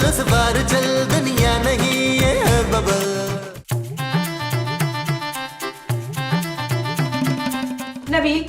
उस बार चल, दुनिया नहीं ये है बबल। नबील,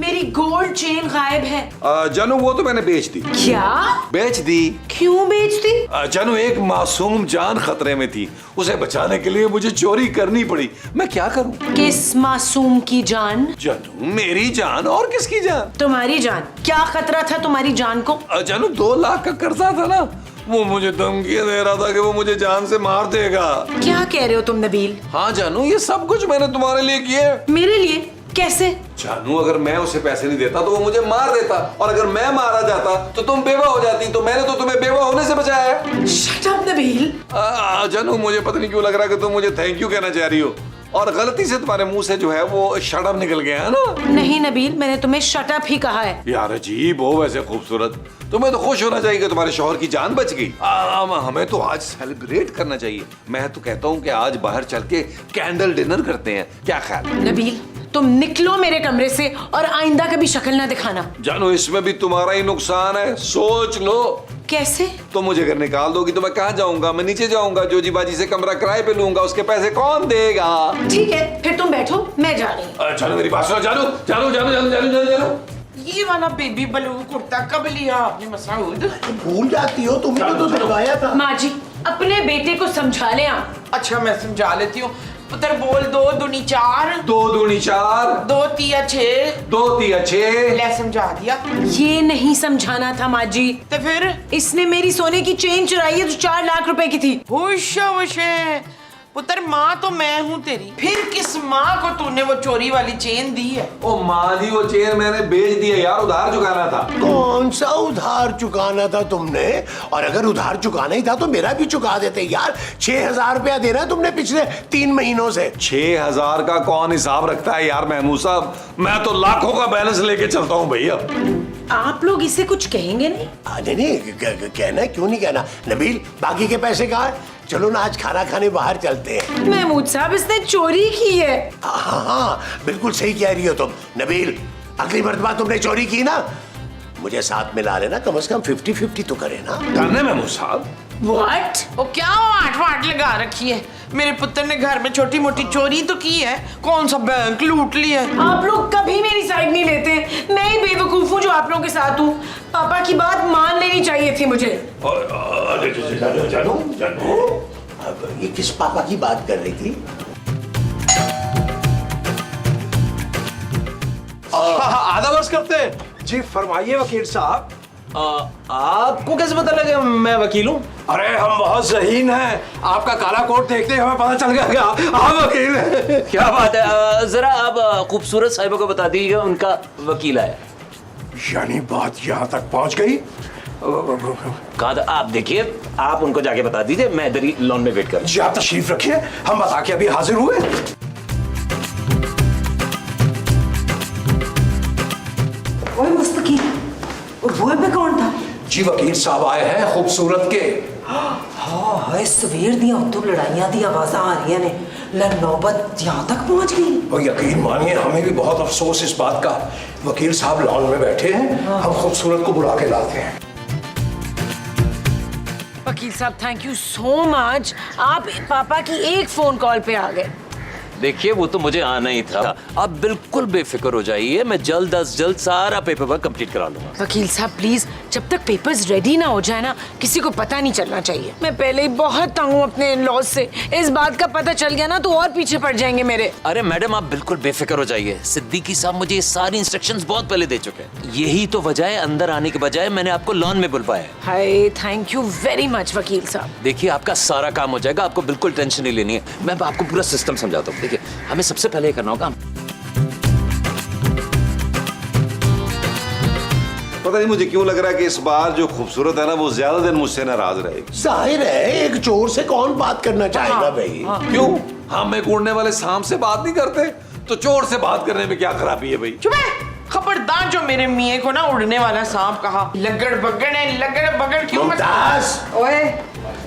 मेरी गोल्ड चेन गायब है। जानू वो तो मैंने बेच दी। क्या? बेच दी। क्यों बेच दी? जानू एक मासूम जान खतरे में थी, उसे बचाने के लिए मुझे चोरी करनी पड़ी। मैं क्या करूं? किस मासूम की जान? जानू मेरी जान और किसकी जान? तुम्हारी जान। क्या खतरा था तुम्हारी जान को? जानू 2 लाख का कर्जा था ना, वो मुझे धमकियां दे रहा था कि वो मुझे जान से मार देगा। क्या कह रहे हो तुम नबील? हाँ जानू, ये सब कुछ मैंने तुम्हारे लिए किया। मेरे लिए? कैसे? जानू अगर मैं उसे पैसे नहीं देता तो वो मुझे मार देता, और अगर मैं मारा जाता तो तुम बेवा हो जाती। तो मैंने तो तुम्हें बेवा होने से बचाया है। Shut up Nabeel. जानू मुझे पता नहीं क्यों लग रहा है कि तुम मुझे थैंक यू कहना चाह रही हो, और गलती से तुम्हारे मुंह से जो है वो शट अप निकल गया है ना। नहीं नबील, मैंने तुम्हें शट अप ही कहा है। यार अजीब हो वैसे खूबसूरत, तुम्हें तो खुश होना चाहिए कि तुम्हारे शौहर की जान बच गई। हमें तो आज सेलिब्रेट करना चाहिए। मैं तो कहता हूँ कि आज बाहर चल के कैंडल डिनर करते हैं, क्या ख्याल? नबील तुम निकलो मेरे कमरे से और आइंदा कभी शक्ल ना दिखाना। जानू इसमें भी तुम्हारा ही नुकसान है, सोच लो। कैसे? तुम मुझे घर निकाल दोगी तो मैं कहाँ जाऊंगा? मैं नीचे जाऊंगा, जोजी बाजी से कमरा किराए पे लूंगा, उसके पैसे कौन देगा? ठीक है फिर तुम बैठो, मैं जा रही हूँ। जानू मेरी बात सुनो, जानू जानू जानू जानू जानू जानू जानू। ये वाला बेबी बलून कुर्ता कब लिया आपने मसऊद? भूल जाती हो, तुमने तो दिलवाया था। माँ जी अपने बेटे को समझा ले आप। अच्छा मैं समझा लेती हूँ। पुत्र बोल 2 दूनी 4, 2 दूनी 4, 2 तिया 6। 2 तिया 6। ले समझा दिया। ये नहीं समझाना था माँ जी। तो फिर इसने मेरी सोने की चेन चुराई है जो 4 लाख रुपए की थी। होश पुत्र, माँ तो मैं हूँ तेरी, फिर किस माँ को तूने वो चोरी वाली चेन दी है? ओ माँ जी वो चेन मैंने बेच दी है यार, उधार चुकाना था। कौन सा उधार चुकाना था तुमने? और अगर उधार चुकाना ही था तो मेरा भी चुका देते यार। 6,000 रुपया देना है तुमने पिछले 3 महीनों से। 6,000 का कौन हिसाब रखता है यार महमूद साहब, मैं तो लाखों का बैलेंस लेके चलता हूँ भैया। आप लोग इसे कुछ कहेंगे नहीं? नहीं कहना है, क्यों नहीं कहना। नबील बाकी के पैसे कहाँ है? चलो ना आज खाना खाने बाहर चलते हैं। महमूद साहब इसने चोरी की है। हाँ बिल्कुल सही कह रही हो तुम। नबील अगली मर्तबा तुमने चोरी की ना, मुझे साथ मिला लेना, कम से कम 50-50 तो करे ना। करने महमूद साहब। What? वो क्या आठ वाट लगा रखी है? मेरे पुत्र ने घर में छोटी मोटी चोरी तो की है, कौन सा बैंक लूट लिया है? आप लोग कभी मेरी साइड नहीं लेते। मैं ही बेवकूफ हूँ जो आप लोगों के साथ हूँ। पापा की बात मान लेनी चाहिए थी मुझे। जानू जानू अब ये किस पापा की बात कर रही थी? आधा वर्ष करते हैं जी। फरमाइए वकील साहब। आपको कैसे पता लगा मैं वकील हूँ? अरे हम बहुत ज़हीन हैं, आपका काला कोट देखते ही हमें पता चल गया कि आप वकील हैं। क्या बात है, जरा आप खूबसूरत साहिबा को बता दीजिएगा उनका वकील है। यानी बात यहाँ तक पहुँच गई। कहा था आप देखिए, आप उनको जाके बता दीजिए, मैं इधर ही लॉन में वेट कर। जी आप तशरीफ रखिए, हम बता के अभी हाजिर हुए। वो पे कौन था? जी वकील साहब आए हैं खूबसूरत के। हाँ हाय सवेर दियां तो लड़ाइयां दी आवाज़ां आ रही ने, नौबत यहाँ तक पहुँच गई। और यकीन मानिए हमें भी बहुत अफसोस इस बात का। वकील साहब लॉन में बैठे हैं, हम खूबसूरत को बुला के लाते हैं। वकील साहब थैंक यू सो मच, आप पापा की एक फोन कॉल पे आ गए। देखिए वो तो मुझे आना ही था। आप बिल्कुल बेफिक्र हो जाइए, मैं जल्द अज जल्द सारा पेपर वर्क कंप्लीट करा लूंगा। वकील साहब प्लीज, जब तक पेपर्स रेडी ना हो जाए ना, किसी को पता नहीं चलना चाहिए। मैं पहले ही बहुत तंग हूँ अपने इन-लॉज से, इस बात का पता चल गया ना तो और पीछे पड़ जाएंगे मेरे। अरे मैडम आप बिल्कुल बेफिक्र हो जाइए, सिद्दीकी साहब मुझे ये सारी इंस्ट्रक्शंस बहुत पहले दे चुके हैं। यही तो वजह है अंदर आने के बजाय मैंने आपको लॉन में बुलवाया। Hi thank you very much वकील साहब। देखिए आपका सारा काम हो जाएगा, आपको बिल्कुल टेंशन नहीं लेनी है। मैं आपको पूरा सिस्टम समझाता हूँ। देखिए हमें सबसे पहले करना होगा, पता नहीं मुझे क्यों लग रहा है कि इस बार जो खूबसूरत है ना वो ज्यादा दिन मुझसे नाराज रहेगी। जाहिर है एक चोर से कौन बात करना चाहेगा भाई। क्यों? हम एक उड़ने वाले सांप से बात नहीं करते तो चोर से बात करने में क्या खराबी है भाई? चुप है, खबरदार जो मेरे मियाँ को ना उड़ने वाला सांप कहा। लगड़ बगड़ है, लगड़ बगड़ क्यों मत? मुमताज ओए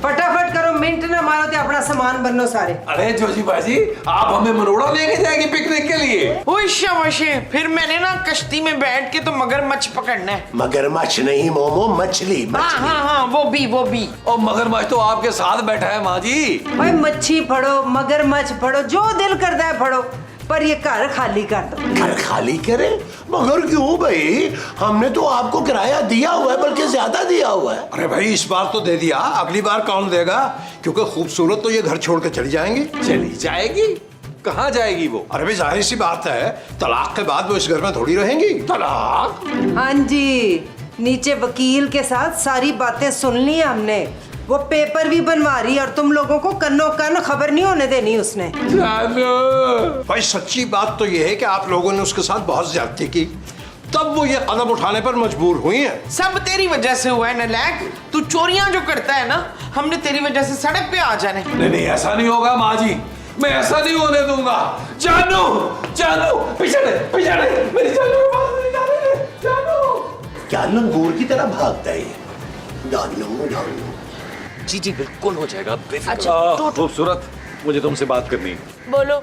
फटाफट करो, मिनट ना मारो ते अपना सामान बनो सारे। अरे जोशी बाजी, आप हमें मनोड़ा लेके जाएंगे पिकनिक के लिए? ओए शाबाशे, फिर मैंने ना कश्ती में बैठ के तो मगरमच्छ पकड़ना है। मगरमच्छ नहीं मोमो, मछली हाँ मछली। हाँ हाँ, वो भी। और मगरमच्छ तो आपके साथ बैठा है माँ जी। भाई मच्छी फड़ो, मगरमच्छ फड़ो, जो दिल करता है फड़ो, पर ये घर खाली कर दो। घर खाली करे? मगर क्यों भाई, हमने तो आपको किराया दिया हुआ है, बल्कि ज्यादा दिया हुआ है। अरे भाई इस बार तो दे दिया, अगली बार कौन देगा? क्योंकि खूबसूरत तो ये घर छोड़ के चली जाएंगी। चली जाएगी? कहाँ जाएगी वो? अरे भाई जाहिर सी बात है, तलाक के बाद वो इस घर में थोड़ी रहेंगी। तलाक? हाँ जी, नीचे वकील के साथ सारी बातें सुन ली हमने। वो पेपर भी बनवा रही और तुम लोगों को कन्नो कन्न खबर नहीं होने देनी उसने। भाई सच्ची बात तो ये है कि आप लोगों ने उसके साथ बहुत ज्यादती की, तब वो ये कदम उठाने पर मजबूर हुई है। सब तेरी वजह से हुआ है नलायक। तू चोरियां जो करता है ना, हमने तेरी वजह से सड़क पे आ जाने। नहीं, ऐसा नहीं होगा माँ जी, मैं ऐसा नहीं होने दूंगा। जानू, पीछे मेरी जानू के पास नहीं जाने दे। जानू क्या लंगूर की तरह भागता है ये? जानू। जी बिल्कुल हो जाएगा, बेफिक्र। खूबसूरत, मुझे तुमसे बात करनी है। बोलो।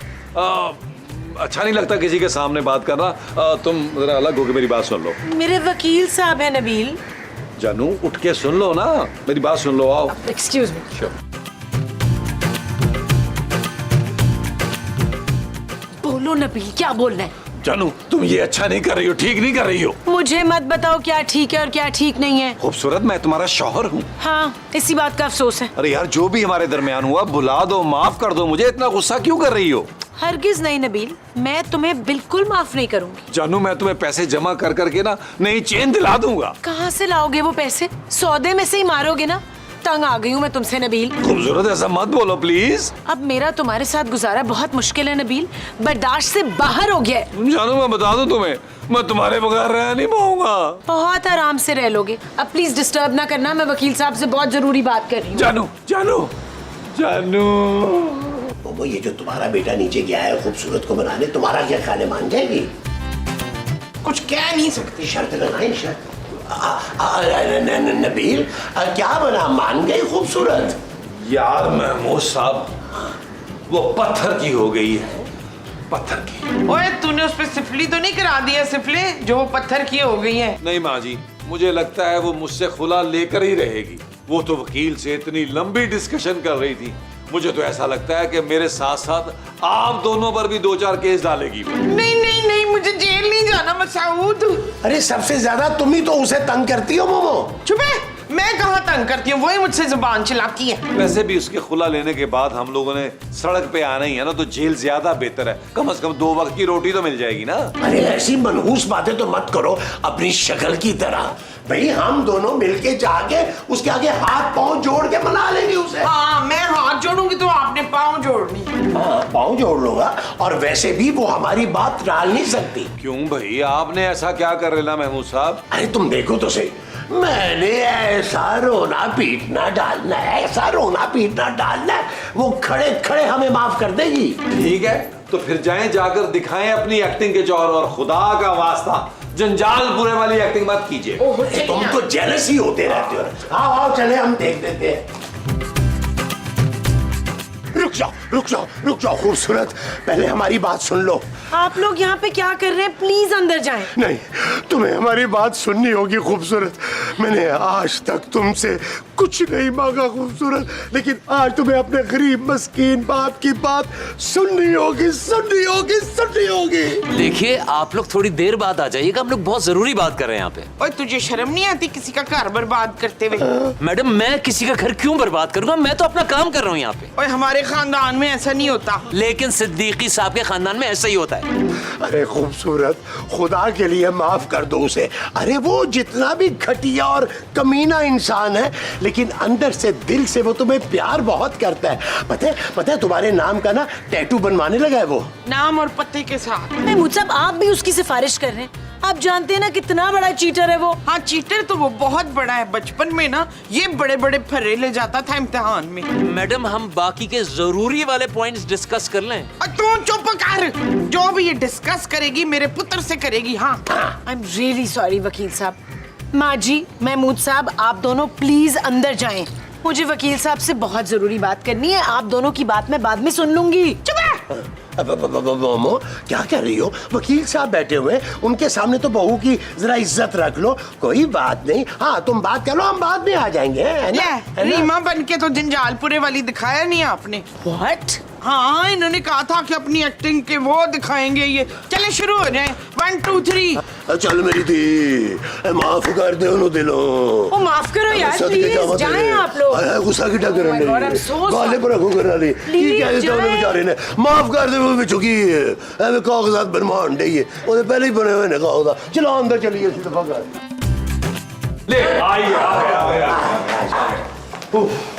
अच्छा नहीं लगता किसी के सामने बात करना। तुम जरा अलग होकर मेरी बात सुन लो। मेरे वकील साहब है नबील। जानू उठ के सुन लो ना, मेरी बात सुन लो। आओ। Excuse me. Sure. बोलो नबील, क्या बोलना है? जानू तुम ये अच्छा नहीं कर रही हो, ठीक नहीं कर रही हो। मुझे मत बताओ क्या ठीक है और क्या ठीक नहीं है। खूबसूरत, मैं तुम्हारा शौहर हूँ। हाँ, इसी बात का अफसोस है। अरे यार, जो भी हमारे दरमियान हुआ भुला दो, माफ कर दो मुझे। इतना गुस्सा क्यों कर रही हो? हरगिज नहीं नबील, मैं तुम्हें बिल्कुल माफ नहीं करूंगी। जानू मैं तुम्हें पैसे जमा कर करके ना नई चेन दिला दूंगा। कहाँ से लाओगे वो पैसे? सौदे में से ही मारोगे ना? तंग आ गई हूँ मैं तुमसे नबील। खूबसूरत ऐसा मत बोलो प्लीज। अब मेरा तुम्हारे साथ गुजारा बहुत मुश्किल है नबील, बर्दाश्त से बाहर हो गया है। जानू मैं बता दूं तुम्हें, मैं तुम्हारे बगैर रह नहीं पाऊंगा। बहुत आराम से रह लोगे। अब प्लीज डिस्टर्ब ना करना, मैं वकील साहब से बहुत जरूरी बात कर रही हूँ। जानू मोमो, ये जो तुम्हारा बेटा नीचे गया है खूबसूरत को बनाने, तुम्हारा क्या ख्याल है, मान जाएगी? कुछ कह नहीं सकती। शर्त लगाए शर्त। नबील क्या बना, मान गई खूबसूरत? यार महमूद साहब, वो पत्थर की हो गई है, पत्थर की। ओए तूने उस पे सिफली तो नहीं करा दिया? सिफले जो वो पत्थर की हो गई है। नहीं माँ जी, मुझे लगता है वो मुझसे खुला लेकर ही रहेगी। वो तो वकील से इतनी लंबी डिस्कशन कर रही थी, मुझे तो ऐसा लगता है कि मेरे साथ साथ आप दोनों पर भी 2-4 केस डालेगी। नहीं, मुझे जेल नहीं जाना मसूद। अरे सबसे ज्यादा तुम ही तो उसे तंग करती हो मोमो। चुप है, मैं कहाँ तंग करती हूँ, वही मुझसे जुबान चलाती है। वैसे भी उसके खुला लेने के बाद हम लोगों ने सड़क पे आना ही है ना, तो जेल ज्यादा बेहतर है। कम से कम 2 वक्त की रोटी तो मिल जाएगी ना। अरे ऐसी मनहूस बातें तो मत करो अपनी शक्ल की तरह। भाई हम दोनों मिलके जाके उसके आगे हाथ पांव जोड़ के मना लेंगे उसे। हाँ, मैं हाथ जोड़ूंगी तो आपने पाँव जोड़नी। हाँ, पांव जोड़ लूंगा। और वैसे भी वो हमारी बात टाल नहीं सकती। क्यों भाई, आपने ऐसा क्या कर लेना महमूद साहब? अरे तुम देखो तो सही, मैंने ऐसा रोना पीटना डालना है, ऐसा रोना पीटना डालना है, वो खड़े खड़े हमें माफ कर देगी। ठीक है, तो फिर जाएं, जाकर दिखाएं अपनी एक्टिंग के जौहर। और खुदा का वास्ता जंजाल पूरे वाली एक्टिंग मत कीजिए। तुम तो जेलस ही होते रहते हो। आओ चले, हम देख देते हैं। रुक जाओ खूबसूरत, पहले हमारी बात सुन लो। आप लोग यहाँ पे क्या कर रहे हैं? प्लीज अंदर जाएं। नहीं, तुम्हें हमारी बात सुननी होगी खूबसूरत। मैंने आज तक तुमसे कुछ नहीं मांगा खूबसूरत, लेकिन आज तुम्हें अपने गरीब मस्कीन बाप की बात सुननी होगी। देखिए आप लोग थोड़ी देर बाद आ जाइएगा, हम लोग बहुत जरूरी बात कर रहे हैं यहाँ पे। ओए तुझे शर्म नहीं आती किसी का घर बर्बाद करते हुए? मैडम मैं किसी का घर क्यों बर्बाद करूंगा, मैं तो अपना काम कर रहा हूँ यहाँ पे। ओए हमारे खानदान में ऐसा नहीं होता। लेकिन सिद्दीकी साहब के खानदान में ऐसा ही होता है। अरे खूबसूरत, खुदा के लिए माफ कर दो उसे। अरे वो जितना भी घटिया और कमीना इंसान है, लेकिन अंदर से दिल से वो तुम्हें प्यार बहुत करता है। पता है तुम्हारे नाम का ना टैटू बनवाने लगा है वो। नाम और पते के साथ। महमूद साहब, आप भी उसकी सिफारिश कर रहे हैं? आप जानते हैं ना कितना बड़ा चीटर है वो। हाँ, चीटर तो वो बहुत बड़ा है। बचपन में ना ये बड़े बड़े फर्रे ले जाता था इम्तिहान में। मैडम हम बाकी के जरूरी वाले पॉइंट्स डिस्कस कर लें। तू चुप कर, जो भी ये डिस्कस करेगी मेरे पुत्र से करेगी। हाँ, आई एम रियली सॉरी वकील साहब। माँ जी, महमूद साहब, आप दोनों प्लीज अंदर जाएं। मुझे वकील साहब से बहुत जरूरी बात करनी है। आप दोनों की बात मैं बाद में सुन लूंगी। चुप है। मोमो क्या कर रही हो? वकील साहब बैठे हुए हैं, उनके सामने तो बहू की जरा इज्जत रख लो। कोई बात नहीं, हाँ तुम बात कर लो, हम बाद में आ जाएंगे, है ना? है ना? रीमा बन के तो जंजालपुरे वाली दिखाया नहीं आपने। What? हाँ, इन्होंने कहा था कि अपनी एक्टिंग के वो दिखाएंगे। ये चले शुरू हो जाए। 1 2 3। चल मेरी दी, माफ कर दे उन्होंने दिलो। ओ माफ करो यार, प्लीज जाएं आप लोग। गुस्सा की टक्कर Oh my God, I'm so गाले पर रखो कर वाली की कह देता उन्हें बेचारे ने। माफ कर दे, वो भी चुकी है। ऐसे कागजात बनवान दे ये, वो पहले ही बने हुए ने कागजात। चलो अंदर चलिए, इसी दफा कर। ले आइए।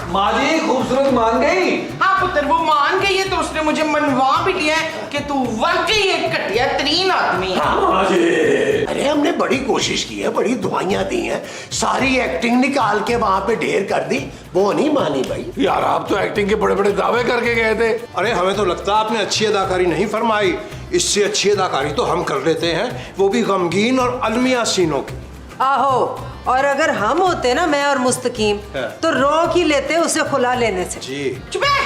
माँ जी खूबसूरत मान गई। हाँ पुत्र, वो मान गई है तो उसने मुझे मनवा भी लिया है कि तू वाकई एक घटिया तरीन आदमी है। अरे हमने बड़ी कोशिश की है, बड़ी दुआइयां दी हैं, सारी एक्टिंग निकाल के वहां पे ढेर कर दी, वो नहीं मानी भाई। यार आप तो एक्टिंग के बड़े बड़े दावे करके गए थे। अरे हमें तो लगता है आपने अच्छी अदाकारी नहीं फरमाई। इससे अच्छी अदाकारी तो हम कर लेते हैं, वो भी गमगीन और अलमिया सीनों की। आहो, और अगर हम होते ना, मैं और मुस्तकीम, तो रोक ही लेते उसे खुला लेने से। जी चुप है।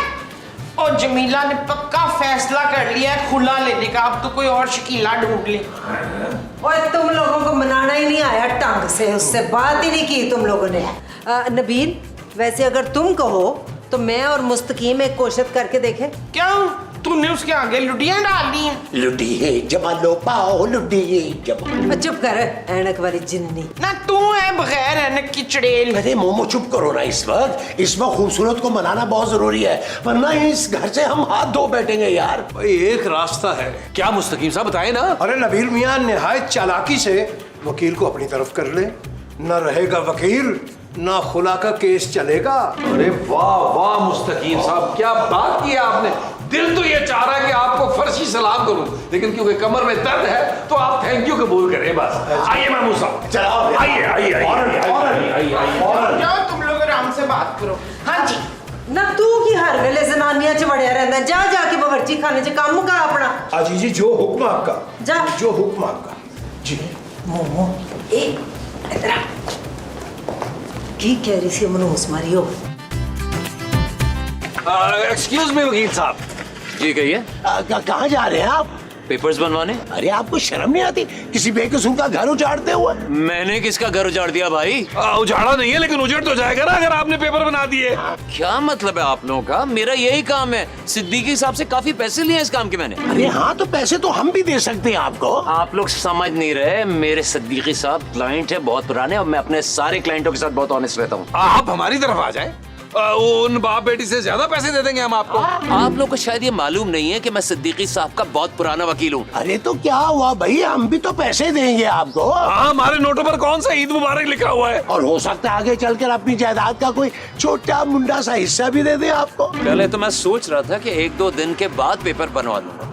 और जमीला ने पक्का फैसला कर लिया है खुला लेने का। अब तो कोई और शकीला ढूंढ ले। और तुम लोगों को मनाना ही नहीं आया ढंग से, उससे बात ही नहीं की तुम लोगों ने। नबील, वैसे अगर तुम कहो तो मैं और मुस्तकीम एक कोशिश करके देखें। क्यों? तूने उसके आगे लुटियां डाल दी हैं। लुटी है जमा लो पाओ, लुटी है जमा। चुप कर ऐनक वाली जिन्नी। ना तू है बगैर ऐनक की चड़ेल। अरे मोमो चुप करो ना, इस वक्त खूबसूरत को मनाना बहुत जरूरी है, वरना इस घर से हम हाथ धो बैठेंगे यार। भाई एक रास्ता है। क्या मुस्तकीम साहब बताए ना। अरे नबील मियां निहायत चालाकी से वकील को अपनी तरफ कर ले, न रहेगा वकील ना खुला का केस चलेगा। अरे वाह वाह मुस्तकीम साहब, क्या बात की आपने। दिल तो ये चाह रहा है कि आपको फर्शी सलाम करूं, लेकिन क्योंकि कमर में दर्द है तो आप थैंक यू कबूल करें बस। आइए महमूद साहब, चलाओ, आइए आइए आइए। जाओ तुम लोग आराम से बात करो। हाँ जी। ना तू की हर वेले जनानियां च वड़िया रहंदा, जा जाके बावर्ची खाने च काम का अपना। अजी जी जो हुक्म आपका, जा। जो हुक्म आपका। जी मोमो ए इधर आ। की कह रही सी मनोस मारियो? एक्सक्यूज मी वकील साहब। जी कहिए। कहाँ जा रहे हैं आप? पेपर्स बनवाने। अरे आपको शर्म नहीं आती किसी बेकसूर का घर उजाड़ते हुए? मैंने किसका घर उजाड़ दिया भाई? उजाड़ा नहीं है, लेकिन उजड़ तो जाएगा ना अगर आपने पेपर बना दिए। क्या मतलब है आप लोगों का? मेरा यही काम है। सिद्दीकी साहब से काफी पैसे लिए इस काम के मैंने। अरे हाँ, तो पैसे तो हम भी दे सकते हैं आपको। आप लोग समझ नहीं रहे, मेरे सिद्दीकी साहब क्लाइंट है बहुत पुराने, और मैं अपने सारे क्लाइंटों के साथ बहुत ऑनेस्ट रहता हूँ। आप हमारी तरफ आ जाए, उन बाप बेटी से ज्यादा पैसे दे देंगे हम आपको। आप लोग को शायद ये मालूम नहीं है कि मैं सिद्दीकी साहब का बहुत पुराना वकील हूँ। अरे तो क्या हुआ भाई, हम भी तो पैसे देंगे आपको। हाँ, हमारे नोटों पर कौन सा ईद मुबारक लिखा हुआ है। और हो सकता है आगे चलकर अपनी जायदाद का कोई छोटा मुंडा सा हिस्सा भी दे दे आपको। पहले तो मैं सोच रहा था कि 1-2 दिन के बाद पेपर बनवा लूंगा,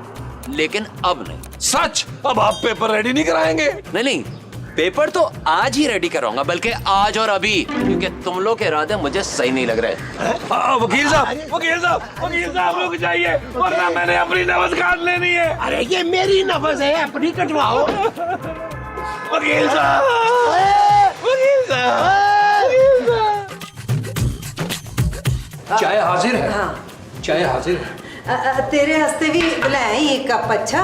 लेकिन अब नहीं। सच? अब आप पेपर रेडी नहीं कराएंगे? नहीं, पेपर तो आज ही रेडी कराऊंगा, बल्कि आज और अभी, क्योंकि तुम लोग के इरादे मुझे सही नहीं लग रहे। वकील साहब रुक जाइए, वरना मैंने अपनी नब्ज काट लेनी है। अरे ये मेरी नब्ज है, अपनी कटवाओ। वकील साहब। चाय हाजिर है। हाँ। चाय हाजिर है। तेरे हस्ते भी बुलाया एक कप। अच्छा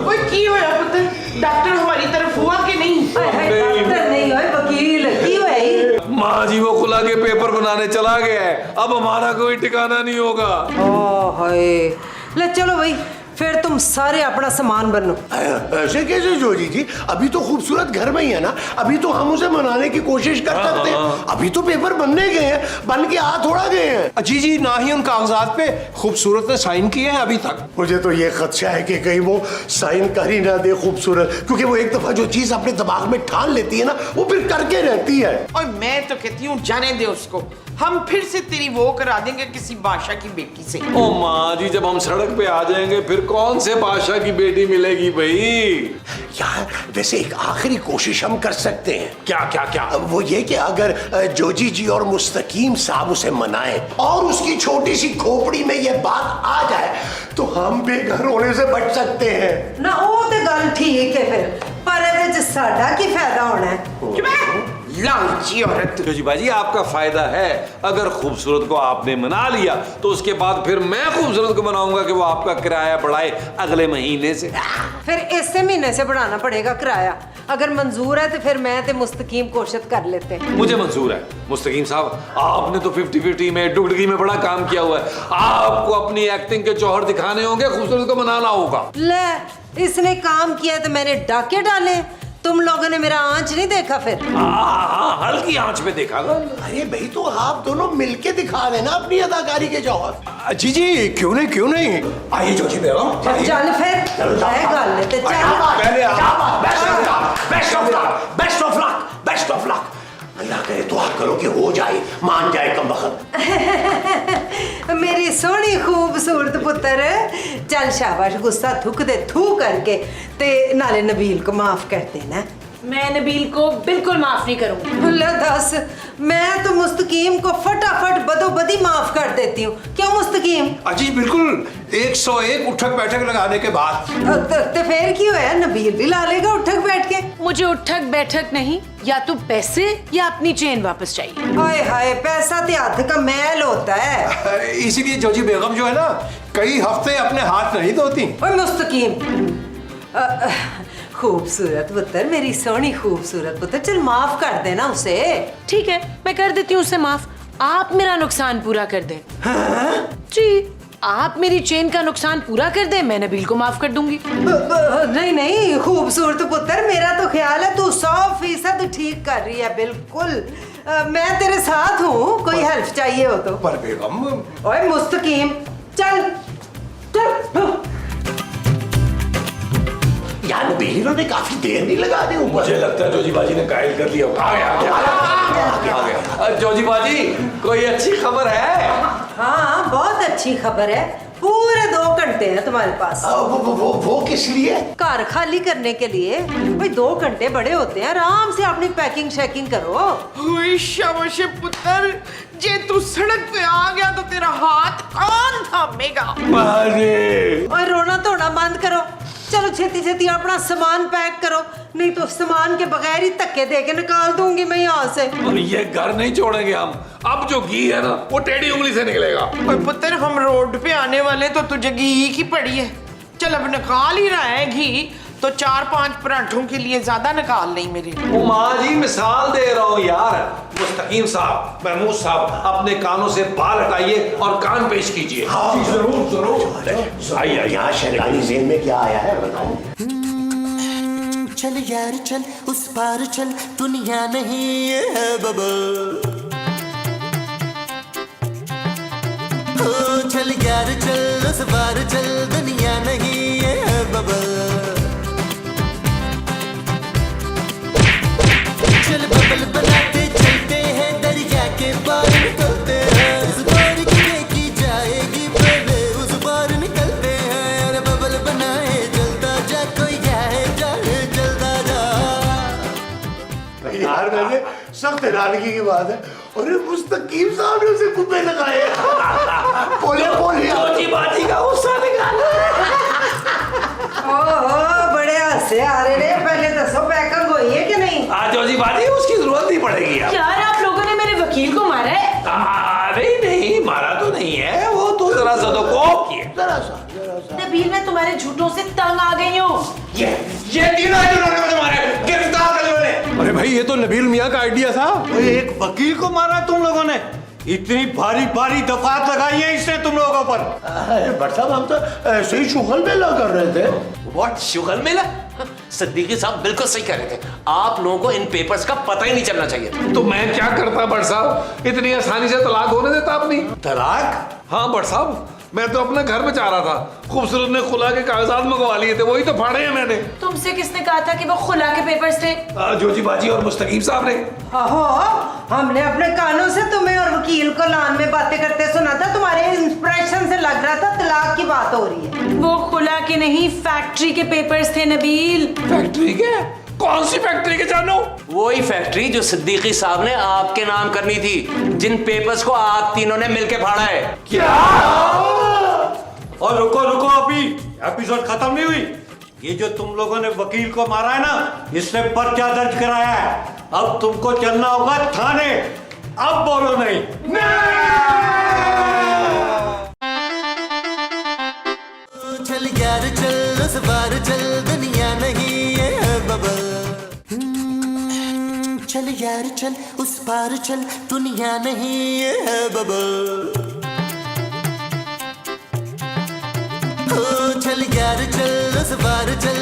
ओए की होया पुत्र? डॉक्टर हमारी तरफ हुआ कि नहीं? डॉक्टर नहीं हो, वकील की हुई। माँ जी वो खुला के पेपर बनाने चला गया है, अब हमारा कोई ठिकाना नहीं होगा। हाय, ले चलो भाई, फिर तुम सारे अपना सामान बनो। ऐसे कैसे जोजी जी, अभी तो खूबसूरत घर में ही है ना, अभी तो हम उसे मनाने की कोशिश कर सकते हैं। अभी तो पेपर बनने गए हैं, बन के आ थोड़ा गए हैं। जी जी, ना ही उन कागजात पे खूबसूरत ने साइन किए हैं अभी तक। मुझे तो ये खदशा है कि कहीं वो साइन कर ही ना दे खूबसूरत, क्योंकि वो एक दफा जो चीज अपने दिमाग में ठान लेती है ना, वो फिर करके रहती है। और मैं तो कहती हूँ जाने दे उसको, हम फिर से तेरी वो करा देंगे किसी बादशाह की बेटी से। ओ माँ जी, जब हम सड़क पे आ जाएंगे फिर कौन से बादशाह की बेटी मिलेगी भाई? यार वैसे एक आखिरी कोशिश हम कर सकते हैं। क्या क्या क्या? वो ये कि अगर जोजी जी और मुस्तकीम साहब उसे मनाएं और उसकी छोटी सी खोपड़ी में ये बात आ जाए तो हम बेघर होने से बच सकते हैं। ना वो तो गल ठीक है फिर, पर ਉਹਦੇ ਚ ਸਾਡਾ ਕੀ ਫਾਇਦਾ ਹੋਣਾ ਹੈ? लालची औरत। जोजी बाजी आपका फायदा है, अगर खूबसूरत को आपने मना लिया तो उसके बाद फिर मैं खूबसूरत को मनाऊंगा कि वो आपका किराया बढ़ाए अगले महीने से। फिर इसे महीने से बढ़ाना पड़ेगा किराया। अगर मंजूर है तो फिर मैं ते मुस्तकीम कोशिश कर लेते। मुझे मंजूर है मुस्तकीम साहब, आपने तो 50-50 में डुगडगी में बड़ा काम किया हुआ है, आपको अपनी एक्टिंग के जौहर दिखाने होंगे, खूबसूरत को मनाना होगा। ले, इसने काम किया तो मैंने डाके डाले, तुम लोगों ने मेरा आंच नहीं देखा फिर? हल्की आंच में देखा ना। अरे भाई तो आप दोनों मिलके दिखा रहे ना अपनी अदाकारी के जौहर। जी जी, क्यों नहीं। आइए जोशी बेगम। चल फिर है गल ते चल। पहले आप। Best of luck. अल्लाह करे तो आप करो कि हो जाए, मान जाए कम वक्त। मेरी सोहनी खूबसूरत पुत्र, चल शाबाश, गुस्सा थूक दे थू करके ते नाले नबील को माफ कर देना। मैं नबील को बिल्कुल माफ नहीं करूंगी। ले दस, मैं तो मुस्तकीम को फटाफट बदोबदी माफ कर देती हूँ। क्यों मुस्तकीम? अजी बिल्कुल 101 उठक बैठक लगाने के बाद। तो फिर क्यों है, नबील भी ला लेगा उठक बैठ के। मुझे उठक बैठक नहीं, या तो पैसे या अपनी चेन वापस चाहिए। हाय हाय, पैसा ते हाथ का मैल होता है। इसीलिए जोजी बेगम जो है ना, कई हफ्ते अपने हाथ नहीं धोती। ओए मुस्तकीम, खूबसूरत पुत्र, मेरी सोहनी खूबसूरत पुत्र, चल माफ कर देना उसे। ठीक है, मैं कर देती हूँ उसे माफ। आप मेरा नुकसान पूरा कर दें। जी, आप मेरी चेन का नुकसान पूरा कर दें, मैं नबील को माफ कर दूंगी। नहीं खूबसूरत पुत्र, मेरा तो ख्याल है तू 100% ठीक कर रही है, बिल्कुल। मैं तेरे साथ हूँ, कोई हेल्प चाहिए हो तो। पर बेगम। ओए मुस्तकीम, चल चल। यार नबील ने काफी देर नहीं लगा दी ऊपर। मुझे लगता है जोजी बाजी ने कायल कर लिया। आ गया। जोजी बाजी, कोई अच्छी खबर है? हाँ, बहुत अच्छी खबर है। पूरे 2 घंटे हैं तुम्हारे पास। वो किस लिए? कार खाली करने के लिए। भाई 2 घंटे बड़े होते हैं, आराम से अपनी पैकिंग शैकिंग करो। हुई शाबाश पुत्र, जे तू सड़क पे आ गया तो तेरा हाथ कौन थामेगा? और रोना धोना बंद करो। चलो छेती छेती अपना सामान पैक करो, नहीं तो सामान के बगैर ही धक्के दे के निकाल दूंगी मैं यहाँ से। और ये घर नहीं छोड़ेंगे हम। अब जो घी है ना, वो टेढ़ी उंगली से निकलेगा। ओए पुत्र, हम रोड पे आने वाले तो तुझे घी की पड़ी है। चल अब निकाल ही रहा है घी, तो 4-5 पराठों के लिए ज्यादा निकाल नहीं मेरे। वो माँ जी, मिसाल दे रहा हूँ यार। मुस्तकीम साहब, महमूद साहब, अपने कानों से बाल हटाइए और कान पेश कीजिए। हाँ, जरूर। आइए, यहाँ शहनाई ज़ेन में क्या आया है बताओ। चल यार चल, उस पार चल, दुनिया नहीं है बबल। हो चल यार चल, उस पार चल, दुनिया नहीं है बबल। चल बबल बनाते चलते हैं, दरिया के पार निकलते हैं। उस पार की जाएगी पहले, उस पार निकलते हैं। अरे बबल बनाए चलता जा, कोई जाए जाए चलता जा। यार वैसे सख्त हैरानगी की बात है, और मुस्तकीम साहब ने उसे कुत्ते लगाए। बोले जोजी बाजी का गुस्सा निकाला। ओहो, बड़े हंसे आ रहे ने। पहले दसो पैकिंग हुई है कि नहीं? आज जोजी बाजी, उसकी जरूरत नहीं पड़ेगी अब। यार, आप लोगों ने मेरे वकील को मारा है। नहीं, मारा तो नहीं है, वो तो जरा सा तो कोप किया। जरा सा। नबील, मैं तुम्हारे झूठों से तंग आ गई हूँ। ये तीनों इन्होंने तुम्हारे गिरफ्तार कर लिया। अरे भाई, ये तो नबील मियाँ का आइडिया था। एक वकील को मारा तुम लोगों ने? इतनी भारी भारी दफात लगाई है इसने तुम लोगों पर। भट्ट साहब, हम तो ऐसे ही शुगल मेला कर रहे थे। व्हाट, शुगल मेला? सिद्दीकी साहब बिल्कुल सही कह रहे थे। आप लोगों को इन पेपर्स का पता ही नहीं चलना चाहिए। तो मैं क्या करता बट साहब, इतनी आसानी से तलाक होने देता अपनी? तलाक? हाँ बट साहब, मैं तो अपने घर में चाह रहा था। खूबसूरत ने खुला के कागजात मंगवा लिए थे, वही तो फाड़े हैं मैंने। तुमसे किसने कहा था कि वो खुला के पेपर्स थे? जोजी बाजी और मुस्तकीम साहब ने। ओहो, हमने अपने कानों से तुम्हें और वकील को लान में बातें करते सुना था। तुम्हारे इंस्पिरेशन से लग रहा था तलाक की बात हो रही है। वो खुला के नहीं, फैक्ट्री के पेपर्स थे नबील। फैक्ट्री के? कौन सी फैक्ट्री के जानो? वही फैक्ट्री जो सिद्दीकी साहब ने आपके नाम करनी थी, जिन पेपर्स को आप तीनों ने मिलके फाड़ा है। क्या? और रुको रुको, अभी एपिसोड खत्म नहीं हुई। ये जो तुम लोगों ने वकील को मारा है ना, इसने पर्चा दर्ज कराया है। अब तुमको चलना होगा थाने। अब बोलो नहीं। चल यार चल उस बार चल, दुनिया नहीं है बबल। चल यार चल उस पार चल, दुनिया नहीं है बबल। चल यार चल उस बार चल।